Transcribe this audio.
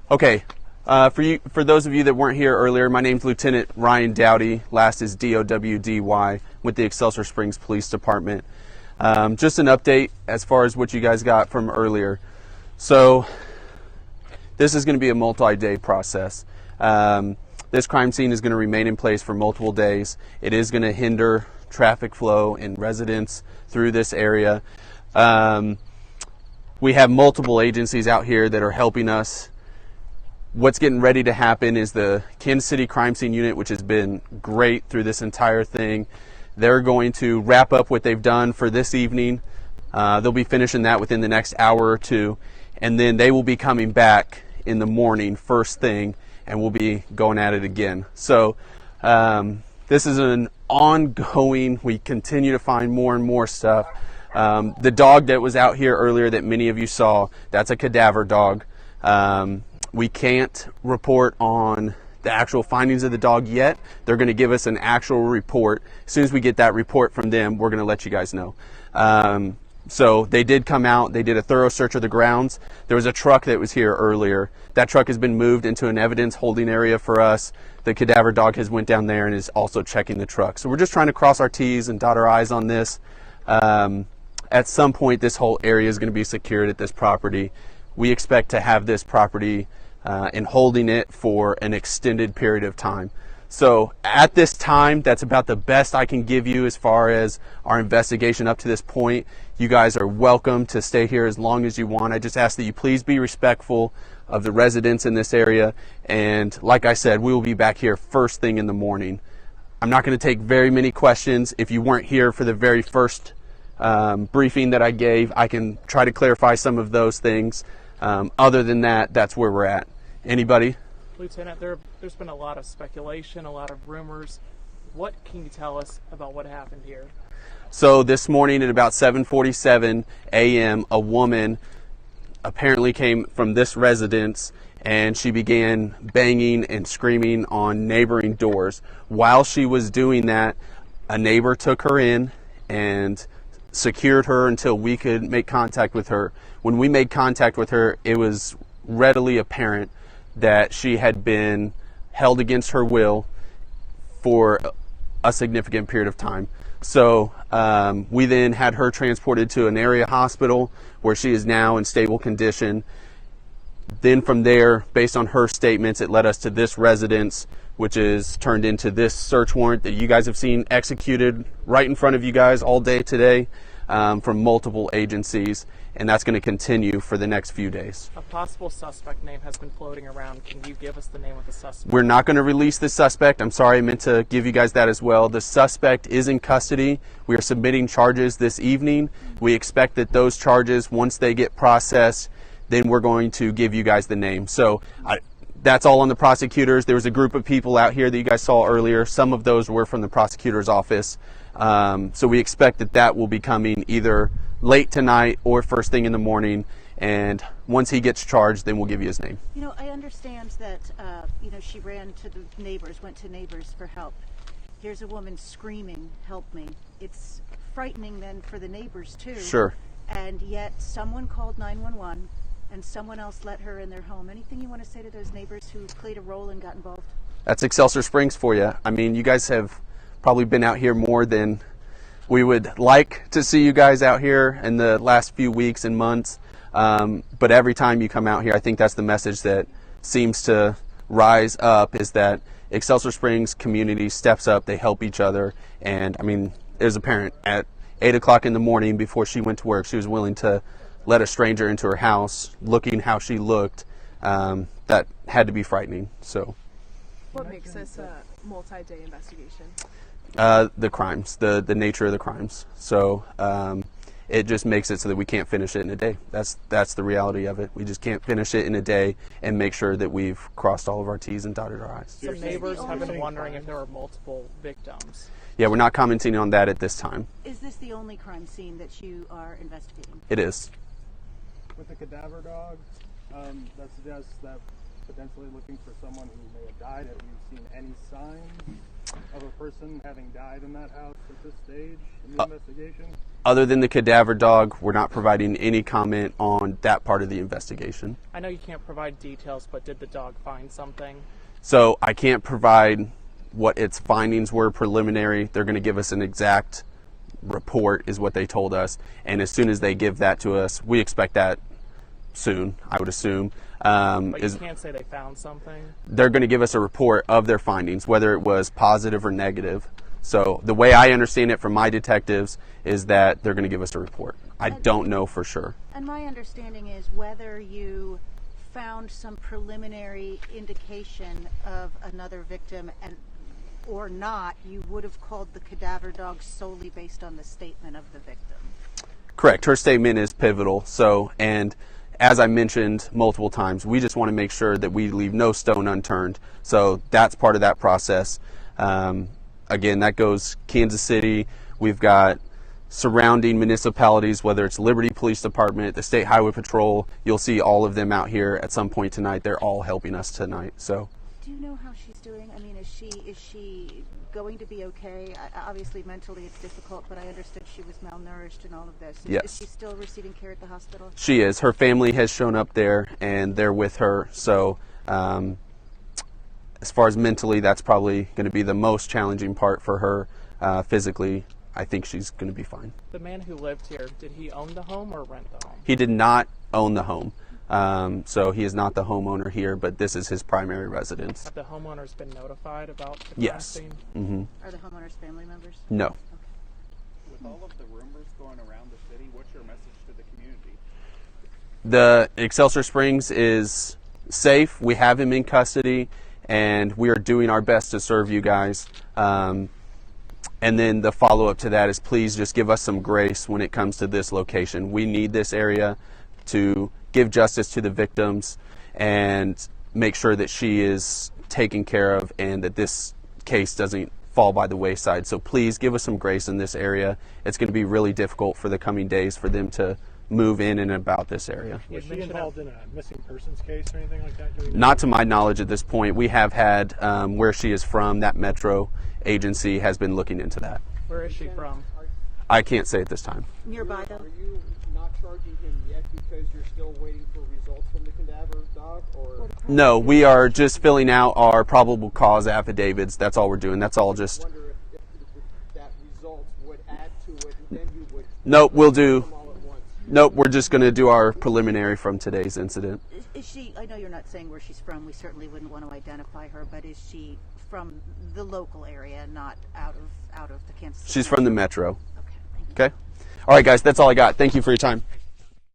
Okay, for those of you that weren't here earlier, my name's Lieutenant Ryan Dowdy. Last is D-O-W-D-Y with the Excelsior Springs Police Department. Just an update as far as what you guys got from earlier. So this is going to be a multi-day process. This crime scene is going to remain in place for multiple days. It is going to hinder traffic flow and residents through this area. We have multiple agencies out here that are helping us. What's getting ready to happen is the Kansas City Crime Scene Unit, which has been great through this entire thing. They're going to wrap up what they've done for this evening. They'll be finishing that within the next hour or two, and then they will be coming back in the morning first thing, and we'll be going at it again. So this is an ongoing, we continue to find more and more stuff. The dog that was out here earlier that many of you saw, that's a cadaver dog. We can't report on the actual findings of the dog yet. They're going to give us an actual report. As soon as we get that report from them, we're going to let you guys know. So they did come out. They did a thorough search of the grounds. There was a truck that was here earlier. That truck has been moved into an evidence holding area for us. The cadaver dog has went down there and is also checking the truck. So we're just trying to cross our T's and dot our I's on this. At some point, this whole area is going to be secured at this property. We expect to have this property and holding it for an extended period of time. So at this time, that's about the best I can give you as far as our investigation up to this point. You guys are welcome to stay here as long as you want. I just ask that you please be respectful of the residents in this area. And like I said, we will be back here first thing in the morning. I'm not going to take very many questions. If you weren't here for the very first briefing that I gave, I can try to clarify some of those things. Other than that, that's where we're at. Anybody? Lieutenant, there's been a lot of speculation, a lot of rumors. What can you tell us about what happened here? So this morning at about 7:47 a.m., a woman apparently came from this residence and she began banging and screaming on neighboring doors. While she was doing that, a neighbor took her in and secured her until we could make contact with her. When we made contact with her, it was readily apparent that she had been held against her will for a significant period of time. So we then had her transported to an area hospital where she is now in stable condition. Then from there, based on her statements, it led us to this residence, which is turned into this search warrant that you guys have seen executed right in front of you guys all day today from multiple agencies. And that's going to continue for the next few days. A possible suspect name has been floating around. Can you give us the name of the suspect? We're not going to release the suspect. I'm sorry, I meant to give you guys that as well. The suspect is in custody. We are submitting charges this evening. We expect that those charges, once they get processed, then we're going to give you guys the name. So that's all on the prosecutors. There was a group of people out here that you guys saw earlier. Some of those were from the prosecutor's office. So we expect that that will be coming either late tonight or first thing in the morning, and once he gets charged, then we'll give you his name. You know, I understand that, she ran to the neighbors, went to neighbors for help. Here's a woman screaming, "Help me." It's frightening then for the neighbors too. Sure. And yet someone called 911 and someone else let her in their home. Anything you want to say to those neighbors who played a role and got involved? That's Excelsior Springs for you. I mean, you guys have probably been out here more than we would like to see you guys out here in the last few weeks and months. But every time you come out here, I think that's the message that seems to rise up, is that Excelsior Springs community steps up, they help each other. And I mean, it was apparent at 8 o'clock in the morning before she went to work, she was willing to let a stranger into her house, looking how she looked. That had to be frightening. So, what makes this a multi-day investigation? The crimes, the nature of the crimes. So it just makes it so that we can't finish it in a day. That's the reality of it. We just can't finish it in a day and make sure that we've crossed all of our T's and dotted our I's. Some neighbors have been wondering if there were multiple victims. Yeah, we're not commenting on that at this time. Is this the only crime scene that you are investigating? It is. With the cadaver dog, that suggests that potentially looking for someone who may have died? Have you seen any signs of a person having died in that house at this stage in the investigation? Other than the cadaver dog, we're not providing any comment on that part of the investigation. I know you can't provide details, but did the dog find something? So I can't provide what its findings were preliminary. They're going to give us an exact report is what they told us. And as soon as they give that to us, we expect that soon, I would assume. But you can't say they found something? They're going to give us a report of their findings, whether it was positive or negative. So the way I understand it from my detectives is that they're going to give us a report. I don't know for sure. And my understanding is whether you found some preliminary indication of another victim or not, you would have called the cadaver dog solely based on the statement of the victim. Correct. Her statement is pivotal. So, and as I mentioned multiple times, we just want to make sure that we leave no stone unturned. So that's part of that process. Again, that goes Kansas City. We've got surrounding municipalities, whether it's Liberty Police Department, the State Highway Patrol. You'll see all of them out here at some point tonight. They're all helping us tonight. So, do you know how she's doing? I mean, is she going to be okay? Obviously, mentally it's difficult, but I understood she was malnourished and all of this. Yes. Is she still receiving care at the hospital? She is. Her family has shown up there, and they're with her. So, as far as mentally, that's probably going to be the most challenging part for her. Physically, I think she's going to be fine. The man who lived here, did he own the home or rent the home? He did not own the home. So he is not the homeowner here, but this is his primary residence. Have the homeowners been notified about the crime Yes. scene? Mm-hmm. Are the homeowners family members? No. Okay. With all of the rumors going around the city, what's your message to the community? The Excelsior Springs is safe. We have him in custody, and we are doing our best to serve you guys. And then the follow-up to that is please just give us some grace when it comes to this location. We need this area to give justice to the victims and make sure that she is taken care of and that this case doesn't fall by the wayside. So please give us some grace in this area. It's going to be really difficult for the coming days for them to move in and about this area. Was she involved in a missing persons case or anything like that? Not to my knowledge at this point. We have had where she is from, that metro agency has been looking into that. Where is she from? I can't say at this time. Nearby, though? Are you not charging him yet because you're still waiting for results from the cadaver dog? Or No, we are just filling out our probable cause affidavits. That's all we're doing. That's all just... I wonder if that results would add to it, and then you would... Nope, we'll do... them all at once. Nope, we're just going to do our preliminary from today's incident. Is she, I know you're not saying where she's from, we certainly wouldn't want to identify her, but is she from the local area, not out of the Kansas City? She's from the metro. Okay, thank you. Okay? All right, guys, that's all I got. Thank you for your time.